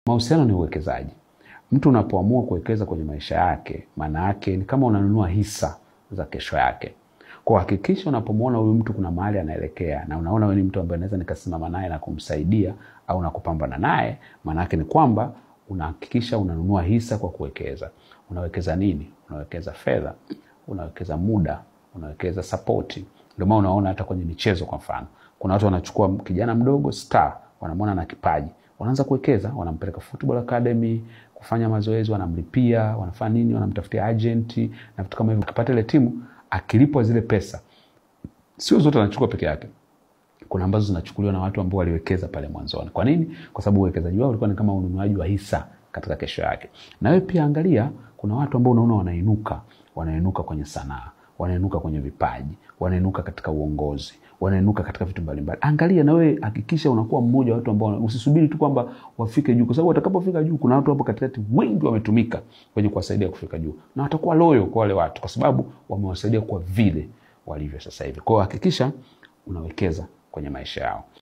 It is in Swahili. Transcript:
Mahusiano ni uwekezaji. Mtu unapoamua kuwekeza kwenye maisha yake, maana yake ni kama unanunua hisa za kesho yake. Kwa hakikisha unapomwona huyu mtu kuna mahali anaelekea na unaona wewe ni mtu ambaye naweza nikasimama naye na kumsaidia au na kupambana naye, maana yake ni kwamba unahakikisha unanunua hisa kwa kuwekeza. Unawekeza nini? Unawekeza fedha, unawekeza muda, unawekeza support. Ndio maana unaona hata kwenye michezo kwa mfano, kuna watu wanachukua kijana mdogo star, wanamwona na kipaji, wanaanza kuwekeza, wanampeleka football academy kufanya mazoezi, wanamlipia, wanafanya nini, wanamtafutia agent na vitu kama hivyo. Akipata ile timu, akilipwa zile pesa, sio zote anachukua peke yake. Kuna ambazo zinachukuliwa na watu ambao waliwekeza pale mwanzoni. Kwa nini? Kwa sababu uwekezaji wao ulikuwa ni kama ununuaji wa hisa katika kesho yake. Na wewe pia angalia, kuna watu ambao unaona wanainuka kwenye sanaa, wanainuka kwenye vipaji, wanainuka katika uongozi, wanainuka katika vitu mbalimbali. Angalia na wewe, hakikisha unakuwa mmoja wa watu ambao usisubiri tu kwamba wafike juu, kwa sababu watakapofika juu kuna watu hapo katikati wengi wametumika kwenye kuwasaidia kufika juu. Na watakuwa loyal kwa wale watu kwa sababu wamewasaidia kwa vile walivyo sasa hivi. Kwa hiyo hakikisha unawekeza kwenye maisha yao.